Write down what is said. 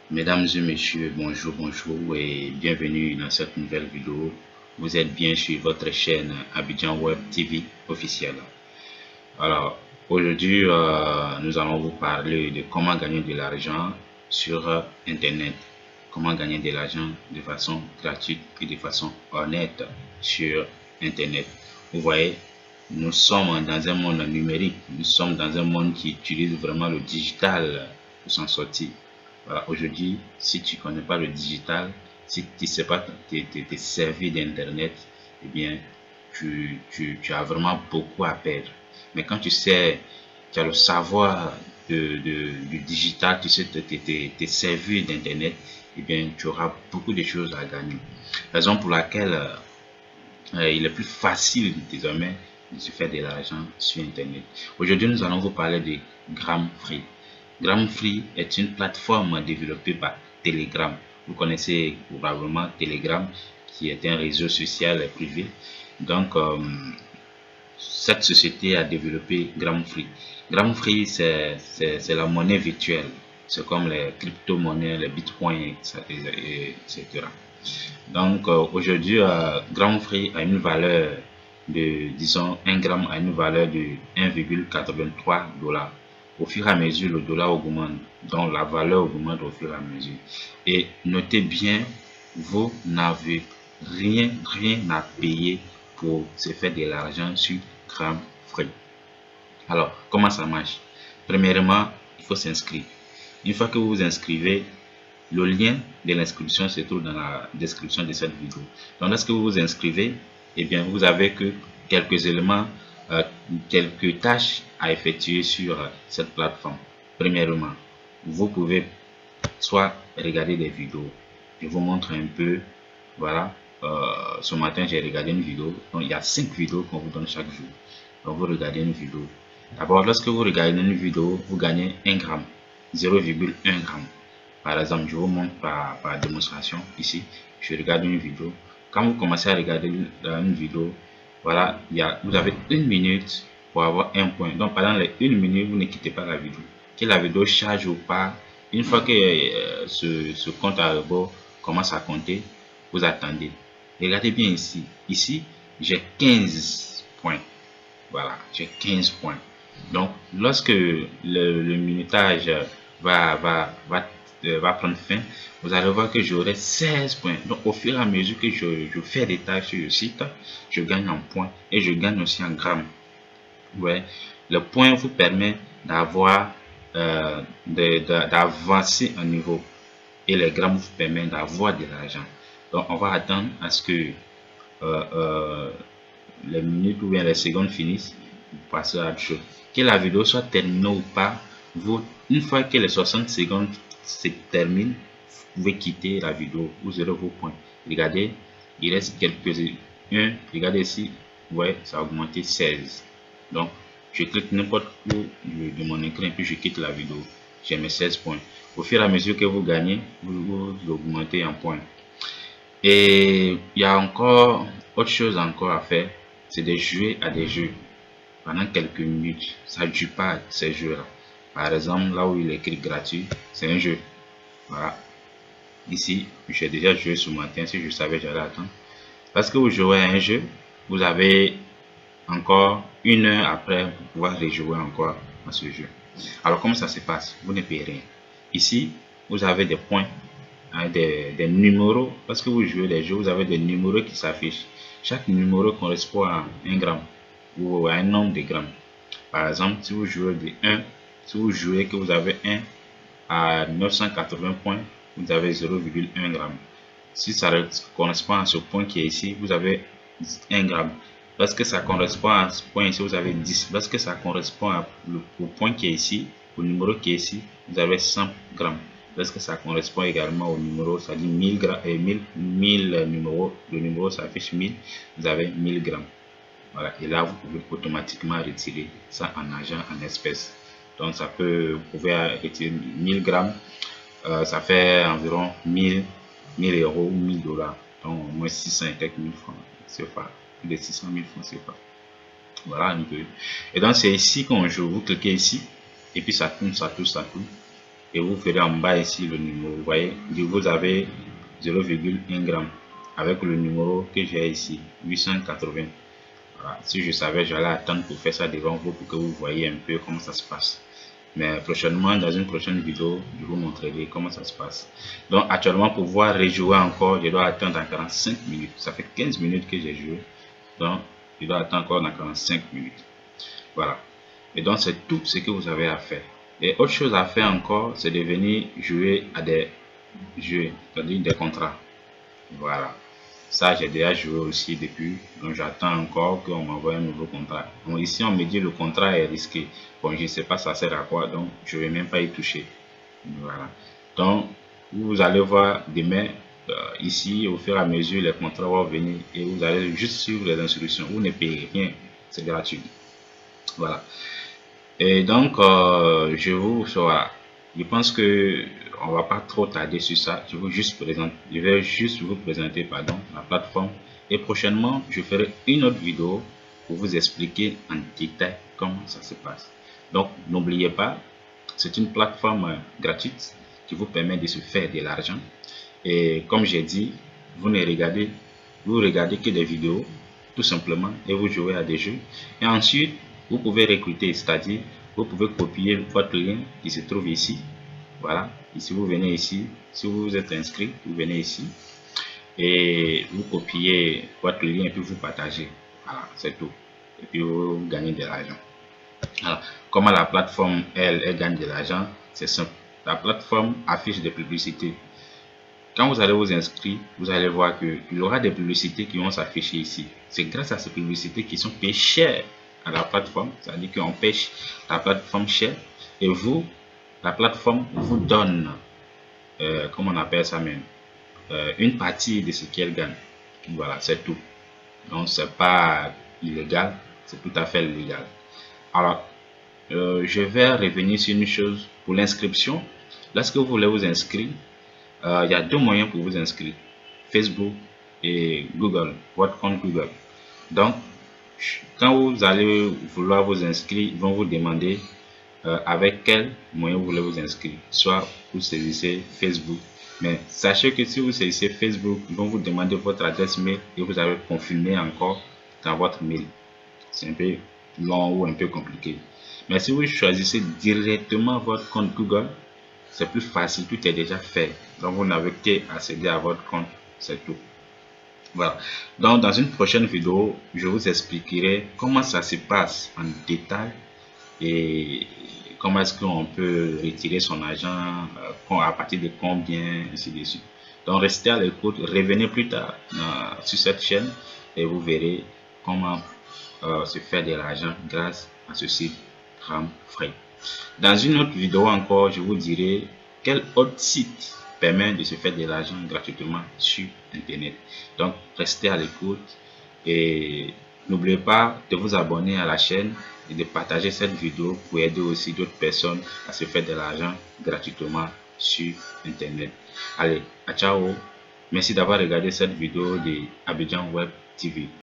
Mesdames et messieurs, bonjour et bienvenue dans cette nouvelle vidéo. Vous êtes bien sur votre chaîne Abidjan Web TV officielle. Alors, aujourd'hui, nous allons vous parler de comment gagner de l'argent sur Internet. Comment gagner de l'argent de façon gratuite et de façon honnête sur Internet. Vous voyez, nous sommes dans un monde numérique. Nous sommes dans un monde qui utilise vraiment le digital pour s'en sortir. Voilà, aujourd'hui, si tu ne connais pas le digital, si tu ne sais pas te servir d'Internet, eh bien, tu as vraiment beaucoup à perdre. Mais quand tu sais, tu as le savoir du digital, tu sais te servir d'Internet, eh bien, tu auras beaucoup de choses à gagner. Raison pour laquelle il est plus facile désormais de se faire de l'argent sur Internet. Aujourd'hui, nous allons vous parler de Gramfree. Gramfree est une plateforme développée par Telegram. Vous connaissez probablement Telegram, qui est un réseau social privé. Donc, cette société a développé Gramfree. Gramfree, c'est la monnaie virtuelle. C'est comme les crypto-monnaies, les bitcoins, etc. Donc aujourd'hui, Gramfree a une valeur de, disons, 1 gramme a une valeur de 1,83 $. Au fur et à mesure, le dollar augmente, donc la valeur augmente au fur et à mesure. Et notez bien, vous n'avez rien à payer pour se faire de l'argent sur Gramfree. Alors, comment ça marche? Premièrement, il faut s'inscrire. Une fois que vous vous inscrivez, le lien de l'inscription se trouve dans la description de cette vidéo. Donc, lorsque vous vous inscrivez, eh bien, vous avez que quelques éléments, quelques tâches à effectuer sur cette plateforme. Premièrement, vous pouvez soit regarder des vidéos. Je vous montre un peu. Voilà. Ce matin, j'ai regardé une vidéo. Donc, il y a 5 vidéos qu'on vous donne chaque jour. Donc, vous regardez une vidéo. D'abord, lorsque vous regardez une vidéo, vous gagnez 1 gramme, 0,1 gramme. Par exemple, je vous montre par démonstration ici. Je regarde une vidéo. Quand vous commencez à regarder une vidéo, voilà, vous avez 1 minute pour avoir un point. Donc, pendant les 1 minute, vous ne quittez pas la vidéo. Que la vidéo charge ou pas, une fois que ce compte à rebours commence à compter, vous attendez. Regardez bien ici. Ici, j'ai 15 points. Voilà, j'ai 15 points. Donc, lorsque le minutage va prendre fin, vous allez voir que j'aurai 16 points. Donc, au fur et à mesure que je fais des tâches sur le site, je gagne en points et je gagne aussi en grammes. Ouais. Le point vous permet d'avoir d'avancer un niveau et les grammes vous permettent d'avoir de l'argent. Donc, on va attendre à ce que les minutes ou bien les secondes finissent, vous passez à autre chose. Que la vidéo soit terminée ou pas, une fois que les 60 secondes se terminent, vous pouvez quitter la vidéo, vous aurez vos points. Regardez, il reste quelques-uns. Regardez ici, vous voyez, ça a augmenté 16. Donc, je clique n'importe où de mon écran et puis je quitte la vidéo. J'ai mes 16 points. Au fur et à mesure que vous gagnez, vous augmentez en points. Et il y a encore autre chose encore à faire, c'est de jouer à des jeux pendant quelques minutes. Ça ne dure pas ces jeux-là. Par exemple, là où il est écrit gratuit, c'est un jeu. Voilà. Ici, j'ai déjà joué ce matin. Si je savais, j'allais attendre. Parce que vous jouez à un jeu, vous avez encore 1 heure après pour pouvoir rejouer encore à ce jeu. Alors, comment ça se passe? Vous ne payez rien. Ici, vous avez des points, hein, des numéros. Parce que vous jouez des jeux, vous avez des numéros qui s'affichent. Chaque numéro correspond à 1 gramme ou à un nombre de grammes. Par exemple, si vous jouez de 1, si vous jouez que vous avez 1 à 980 points, vous avez 0,1 gramme. Si ça correspond à ce point qui est ici, vous avez 1 gramme. Lorsque ça correspond à ce point ici, vous avez 10. Lorsque ça correspond au point qui est ici, au numéro qui est ici, vous avez 100 grammes. Lorsque ça correspond également au numéro, ça dit 1000 grammes et 1000 numéros, le numéro s'affiche 1000, vous avez 1000 grammes. Voilà, et là vous pouvez automatiquement retirer ça en argent, en espèces. Donc ça peut, vous pouvez retirer 1000 grammes, ça fait environ 1000 euros ou 1000 $. Donc au moins 600 et quelques mille francs, c'est pas plus de 600 000 francs, c'est pas. Voilà un peu. Et donc c'est ici qu'on joue, vous cliquez ici, et puis ça tourne, ça tourne, ça tourne. et vous verrez en bas ici le numéro. Vous voyez, vous avez 0,1 g avec le numéro que j'ai ici, 880. Voilà. Si je savais, j'allais attendre pour faire ça devant vous pour que vous voyez un peu comment ça se passe. Mais prochainement, dans une prochaine vidéo, je vous montrerai comment ça se passe. Donc actuellement, pour pouvoir rejouer encore, je dois attendre 45 minutes. Ça fait 15 minutes que j'ai joué. Donc je dois attendre encore dans 45 minutes. Voilà. Et donc c'est tout ce que vous avez à faire. Et autre chose à faire encore, c'est de venir jouer à des jeux, c'est-à-dire des contrats. Voilà. Ça, j'ai déjà joué aussi depuis. Donc, j'attends encore qu'on m'envoie un nouveau contrat. Donc, ici, on me dit le contrat est risqué. Bon, je ne sais pas ça sert à quoi. Donc, je ne vais même pas y toucher. Voilà. Donc, vous allez voir demain, ici, au fur et à mesure, les contrats vont venir et vous allez juste suivre les instructions. Vous ne payez rien. C'est gratuit. Voilà. Et donc, je pense que on va pas trop tarder sur ça. Je vais juste vous présenter, pardon, la plateforme. Et prochainement, je ferai une autre vidéo pour vous expliquer en détail comment ça se passe. Donc, n'oubliez pas, c'est une plateforme gratuite qui vous permet de se faire de l'argent. Et comme j'ai dit, vous regardez que des vidéos, tout simplement, et vous jouez à des jeux. Et ensuite, vous pouvez recruter, c'est-à-dire, vous pouvez copier votre lien qui se trouve ici. Voilà, ici vous venez ici, si vous êtes inscrit, vous venez ici et vous copiez votre lien et puis vous partagez. Voilà, c'est tout. Et puis vous gagnez de l'argent. Alors, comment la plateforme, elle gagne de l'argent? C'est simple. La plateforme affiche des publicités. Quand vous allez vous inscrire, vous allez voir qu'il y aura des publicités qui vont s'afficher ici. C'est grâce à ces publicités qui sont payées cher à la plateforme. C'est-à-dire qu'on paye la plateforme cher. Et vous, la plateforme vous donne, comment on appelle ça même, une partie de ce qu'elle gagne. Voilà, c'est tout. Donc, c'est pas illégal, c'est tout à fait légal. Alors, je vais revenir sur une chose pour l'inscription. Lorsque vous voulez vous inscrire, il y a deux moyens pour vous inscrire, Facebook et Google, votre compte Google. Donc, quand vous allez vouloir vous inscrire, ils vont vous demander avec quel moyen vous voulez vous inscrire. Soit vous saisissez Facebook, mais sachez que si vous saisissez Facebook, ils vont vous demander votre adresse mail et vous allez confirmer encore dans votre mail. C'est un peu long ou un peu compliqué. Mais si vous choisissez directement votre compte Google, c'est plus facile, tout est déjà fait. Donc vous n'avez qu'à accéder à votre compte, c'est tout. Voilà. Donc dans une prochaine vidéo, je vous expliquerai comment ça se passe en détail et comment est-ce qu'on peut retirer son argent, à partir de combien, ainsi de suite. Donc restez à l'écoute, revenez plus tard sur cette chaîne et vous verrez comment se faire de l'argent grâce à ce site Ramfrey. Dans une autre vidéo encore, je vous dirai quel autre site permet de se faire de l'argent gratuitement sur Internet. Donc, restez à l'écoute et n'oubliez pas de vous abonner à la chaîne et de partager cette vidéo pour aider aussi d'autres personnes à se faire de l'argent gratuitement sur Internet. Allez, ciao! Merci d'avoir regardé cette vidéo de Abidjan Web TV.